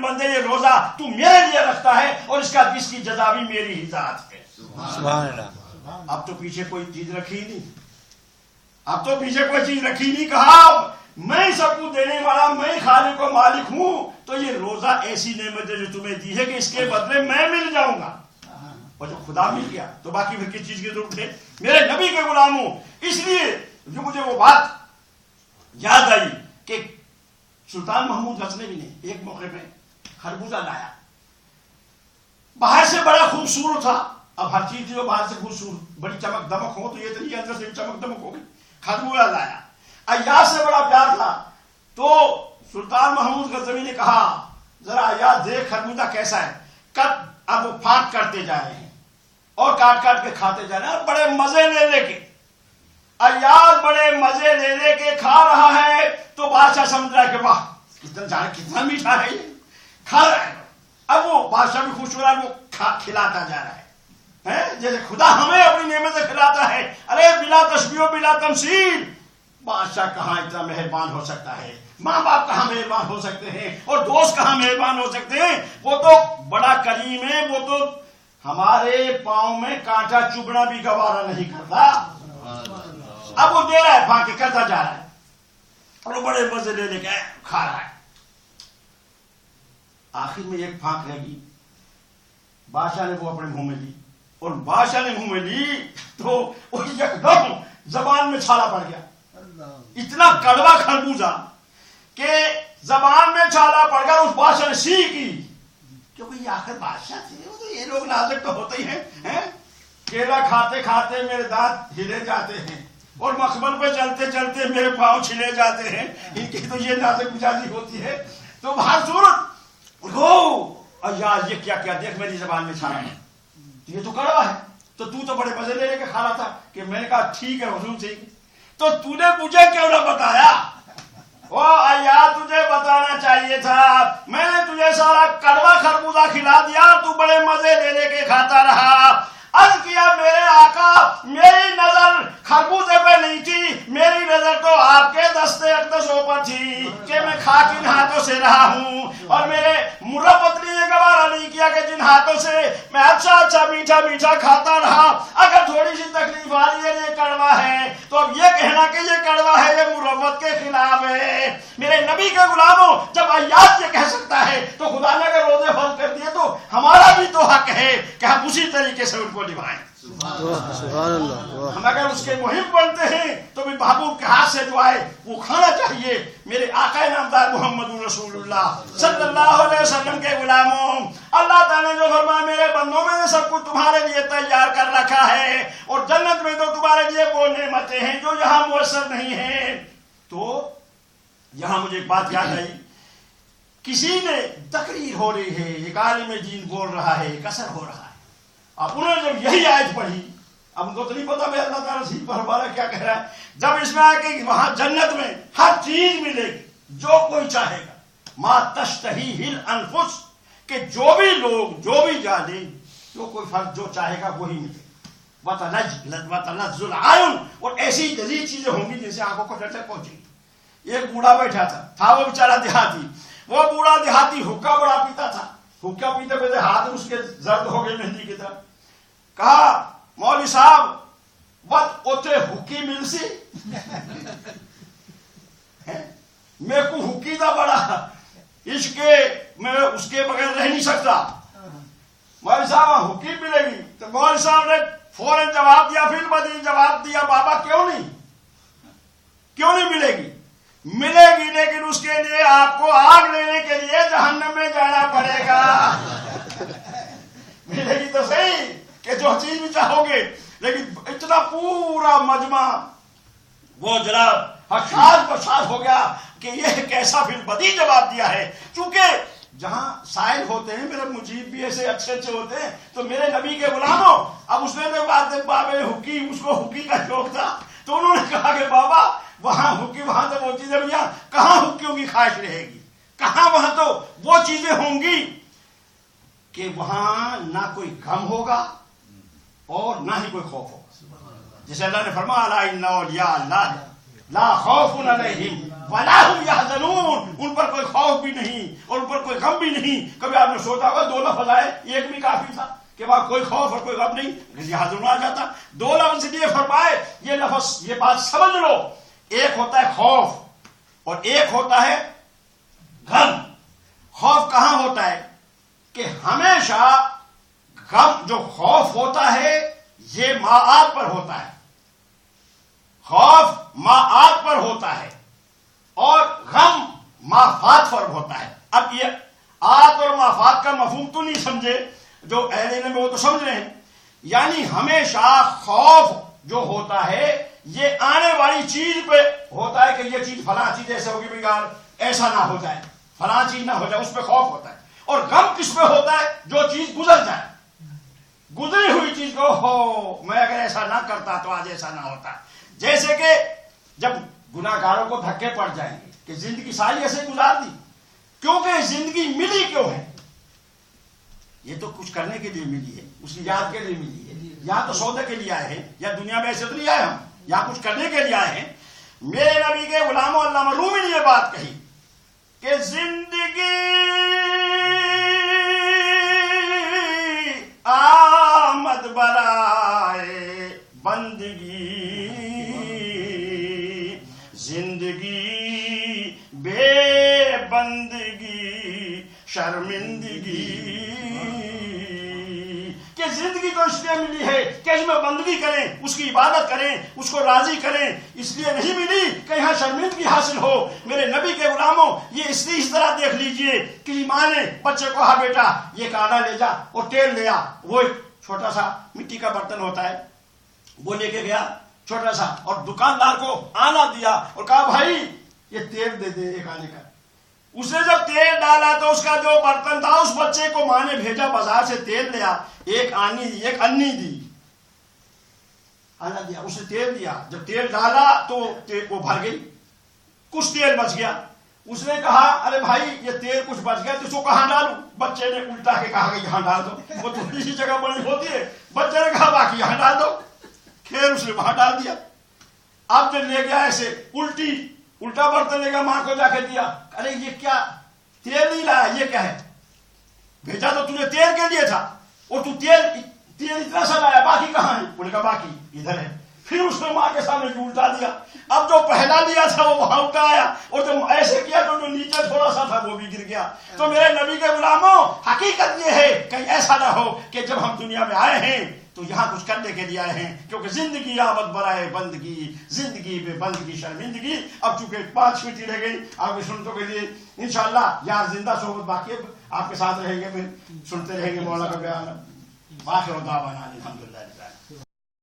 بندے یہ روزہ تو میرے لیے رکھتا ہے اور اس کی جزا بھی میری ہی ذات ہے. سبحان اللہ. اب تو پیچھے کوئی چیز رکھی نہیں, اب تو پیچھے کوئی چیز رکھی نہیں. کہا میں سب کو دینے والا, میں خالق و مالک ہوں, تو یہ روزہ ایسی نعمت ہے جو تمہیں دی ہے کہ اس کے بدلے میں مل جاؤں گا. اور جب خدا مل گیا تو باقی پھر کس چیز کی ضرورت ہے؟ میرے نبی کے غلام ہوں. اس لیے جو مجھے وہ بات یاد آئی کہ سلطان محمود غزنوی نے ایک موقع پہ خربوزہ لایا, باہر سے بڑا خوبصورت تھا. اب ہر چیز جو باہر سے خوبصورت بڑی چمک دمک ہو تو یہ تو یہ اندر سے چمک دمک ہوگی. خربوزہ لایا, ایاز سے بڑا پیار تھا. تو سلطان محمود غزنوی نے کہا ذرا ایاز دیکھ خربوزہ کیسا ہے. اب وہ پھاٹ کرتے جا رہے ہیں اور کاٹ کاٹ کے کھاتے جا رہے ہیں, بڑے مزے لے لے کے. ایاز بڑے مزے لے لے کے کھا رہا ہے تو بادشاہ سمجھ رہا ہے کہ واہ کتنا میٹھا ہے, یہ کھا رہا ہے. اب وہ بادشاہ بھی خوش ہو رہا ہے, وہ کھلاتا جا رہا ہے جیسے خدا ہمیں اپنی نعمت سے کھلاتا ہے. ارے بلا تشبیہ و بلا تمثیل, بادشاہ کہاں اتنا مہربان ہو سکتا ہے, ماں باپ کہاں مہربان ہو سکتے ہیں, اور دوست کہاں مہربان ہو سکتے ہیں. وہ تو بڑا کریم ہے, وہ تو ہمارے پاؤں میں کانٹا چبھنا بھی گوارا نہیں کرتا. اب وہ دے رہا ہے, پھانک کے کرتا جا رہا ہے اور وہ بڑے مزے لے لے کے کھا رہا ہے. آخر میں ایک پھانک لگی, بادشاہ نے وہ اپنے منہ میں لی, اور بادشاہ نے منہ میں لی تو وہ یکدم زبان میں چھالا پڑ گیا. اتنا کڑوا خربوزہ کہ زبان میں چھالا پڑ گیا. اس بادشاہ نے سی کی, کیونکہ یہ آخر بادشاہ تھے, وہ تو یہ لوگ نازک تو ہوتے ہی ہیں. کیلا کھاتے کھاتے میرے دانت ہلے جاتے ہیں اور مخمل پہ چلتے چلتے میرے پاؤں چھلے جاتے ہیں, ان کی تو یہ نازک مزاجی ہوتی ہے. تو باہر صورت یار یہ کیا کیا, دیکھ میری زبان میں چھالا ہے, یہ تو کڑوا ہے. تو بڑے مزے لے کے کھا رہا تھا کہ میں نے کہا ٹھیک ہے حضور ٹھیک ہے, تو نے مجھے کیوں نہ بتایا؟ تجھے بتانا چاہیے تھا, میں نے تجھے سارا کڑوا خربوزہ کھلا دیا, تو بڑے مزے لے لے کے کھاتا رہا. عرض کیا میرے آقا میری نظر خربوزے پہ نہیں تھی, میری نظر تو آپ کے دستے اقدسوں پر تھی کہ میں کھا کن ہاتھوں سے رہا ہوں, اور میرے مربت نے یہ گوارا نہیں کیا کہ جن ہاتھوں سے میں اچھا میٹھا میٹھا کھاتا رہا. اگر تھوڑی سی تکلیف آ رہی ہے یہ کڑوا ہے, تو اب یہ کہنا کہ یہ کڑوا ہے یہ مربت کے خلاف ہے. میرے نبی کے غلاموں, جب ایاز یہ کہہ سکتا ہے تو خدا نے اگر روزے فرض کر دیے تو ہمارا بھی تو حق ہے کہ ہم اسی طریقے سے ان کو نبھائیں. سبحان اللہ. ہم اگر اس کے محب بنتے ہیں تو بھی محبوب کے ہاتھ سے جو آئے وہ کھانا چاہیے. میرے آقا نامدار محمد رسول اللہ صلی اللہ علیہ وسلم کے غلاموں, اللہ تعالیٰ نے جو فرمایا میرے بندوں میں نے سب کچھ تمہارے لیے تیار کر رکھا ہے, اور جنت میں تو تمہارے لیے وہ نعمتیں ہیں جو یہاں میسر نہیں ہیں. تو یہاں مجھے ایک بات یاد آئی, کسی نے تقریر ہو رہی ہے, ایک عالم دین بول رہا ہے, ایک اثر ہو رہا ہے. اب انہوں نے جب یہی آیت پڑھی, اب ان کو تو نہیں پتا بھائی اللہ تعالیٰ سیدھ پر ہمارا کیا کہہ رہا ہے. جب اس میں آیا کہ وہاں جنت میں ہر چیز ملے گی جو کوئی چاہے گا, ما تشتہیہ الانفس, کہ جو بھی لوگ جو بھی جانے جو کوئی فرد جو چاہے گا وہی ملے گا. وتلذ العیون, اور ایسی لذیذ چیزیں ہوں گی جن سے آنکھوں کو ٹھنڈک پہنچے گی. ایک بوڑھا بیٹھا تھا وہ بیچارہ دیہاتی, وہ بوڑھا دیہاتی حقہ بڑا پیتا تھا. حقہ پیتے پیتے ہاتھ اس کے زرد ہو گئے مہندی کی طرح. کہا مولوی صاحب وت اوتے حقی مل سی, میرے کو حقی دا بڑا عشق, میں اس کے بغیر رہ نہیں سکتا. مولوی صاحب حقی ملے گی, تو مولوی صاحب نے فوراً جواب دیا, پھر بدین جواب دیا, بابا کیوں نہیں ملے گی؟ ملے گی, لیکن اس کے لیے آپ کو آگ لینے کے لیے جہنم میں جانا پڑے گا. ملے گی تو صحیح کہ جو چیز بھی چاہو گے, لیکن اتنا پورا مجمع وہ جناب حشاد بشاد ہو گیا کہ یہ کیسا پھر بدی جواب دیا ہے. چونکہ جہاں سائل ہوتے ہیں میرے مجیب بھی ایسے اچھے ہوتے ہیں, تو میرے نبی کے غلاموں, اب اس نے بابے حقی, اس کو حقی کا شوق تھا, تو انہوں نے کہا کہ بابا وہاں حقی, وہاں تو وہ چیزیں بھیا کہاں حقیوں کی خواہش رہے گی, کہاں وہاں تو وہ چیزیں ہوں گی کہ وہاں نہ کوئی غم ہوگا اور نہ ہی کوئی خوف ہوگا. جیسے اللہ نے فرمایا الا ان اولیاء اللہ لا خوف علیہم ولا هم يحزنون، ان پر کوئی خوف بھی نہیں اور ان پر کوئی غم بھی نہیں. کبھی آپ نے سوچا ہوگا دو لفظ آئے ایک بھی کافی تھا کہ وہاں کوئی خوف اور کوئی غم نہیں، يحزنون آ جاتا. دو لفظ لیے فرمائے یہ لفظ، یہ بات سمجھ لو، ایک ہوتا ہے خوف اور ایک ہوتا ہے غم. خوف کہاں ہوتا ہے کہ ہمیشہ غم، جو خوف ہوتا ہے یہ معاد پر ہوتا ہے، خوف معاد پر ہوتا ہے اور غم مافات پر ہوتا ہے. اب یہ آت اور مافات کا مفہوم تو نہیں سمجھے جو اہل علم وہ تو سمجھ رہے ہیں. یعنی ہمیشہ خوف جو ہوتا ہے یہ آنے والی چیز پہ ہوتا ہے کہ یہ چیز فلاں چیز ایسے ہوگی بھائی یار ایسا نہ ہو جائے، فلاں چیز نہ ہو جائے، اس پہ خوف ہوتا ہے. اور غم کس پہ ہوتا ہے؟ جو چیز گزر جائے، گزری ہوئی چیز کو ہو میں اگر ایسا نہ کرتا تو آج ایسا نہ ہوتا. جیسے کہ جب گناہ گاروں کو دھکے پڑ جائیں گے کہ زندگی ساری ایسے گزار دی، کیونکہ زندگی ملی کیوں ہے؟ یہ تو کچھ کرنے کے لیے ملی ہے، اس کی یاد کے لیے ملی ہے. یا تو سودے کے لیے آئے ہیں، یا دنیا میں ایسے تو نہیں آئے ہم، یا کچھ کرنے کے لیے آئے ہیں. میرے نبی کے غلاموں علامہ رومی نے یہ بات کہی کہ زندگی آمد برائے بندگی، زندگی بے بندگی شرمندگی. کہ زندگی تو اس لیے ملی ہے کہ اس میں بندگی کریں، اس کی عبادت کریں، اس کو راضی کریں. اس لیے نہیں ملی کہ یہاں شرمندگی حاصل ہو. میرے نبی کے غلاموں یہ اس طرح دیکھ لیجئے کہ ماں نے بچے کو کہا بیٹا یہ کانا لے جا اور تیل لے آ. وہ ایک چھوٹا سا مٹی کا برتن ہوتا ہے وہ لے کے گیا چھوٹا سا، اور دکاندار کو آنا دیا اور کہا بھائی یہ تیل دے دے ایک آنے کا. اس نے جب تیل ڈالا تو اس کا جو برتن تھا اس بچے کو ماں نے بھیجا بازار سے تیل لیا، ایک آنی دی، ایک انی دی، آنا دیا، اس نے تیل دیا. جب تیل ڈالا تو وہ بھر گئی، کچھ تیل بچ گیا. اس نے کہا ارے بھائی یہ تیل کچھ بچ گیا تو اس کو کہاں ڈالوں؟ بچے نے الٹا کے کہا کہ یہاں ڈال دو. وہ تھوڑی سی جگہ بڑی ہوتی ہے، بچے نے کہا باقی یہاں ڈال دو. خیر اس نے وہاں ڈال دیا. اب جب لے گیا ایسے الٹا برتن لے گیا، ماں کو جا کے دیا. ارے یہ کیا تیل نہیں لایا، یہ کیا ہے؟ بھیجا تو تجھے تیل کے لیے تھا اور تو تیل اتنا سا لایا، باقی کہاں ہے؟ انہوں نے کہا باقی ادھر ہے. پھر اس نے ماں کے سامنے الٹا دیا. اب جو پہلا لیا تھا وہ وہاں اٹھا آیا اور جب ایسے کیا تو جو نیچے تھوڑا سا تھا وہ بھی گر گیا. تو میرے نبی کے غلاموں حقیقت یہ ہے کہیں ایسا نہ ہو کہ جب ہم دنیا میں آئے ہیں تو یہاں کچھ کرنے کے لیے آئے ہیں، کیونکہ زندگی آمد برائے بندگی، زندگی بے بندگی شرمندگی. اب چونکہ 5 منٹ رہ گئی آپ کی سنتوں کے لیے انشاءاللہ یار زندہ صحبت باقی ہے، آپ کے ساتھ رہیں گے، پھر سنتے رہیں گے مولانا کا بیان. آخر دعوانا الحمدللہ.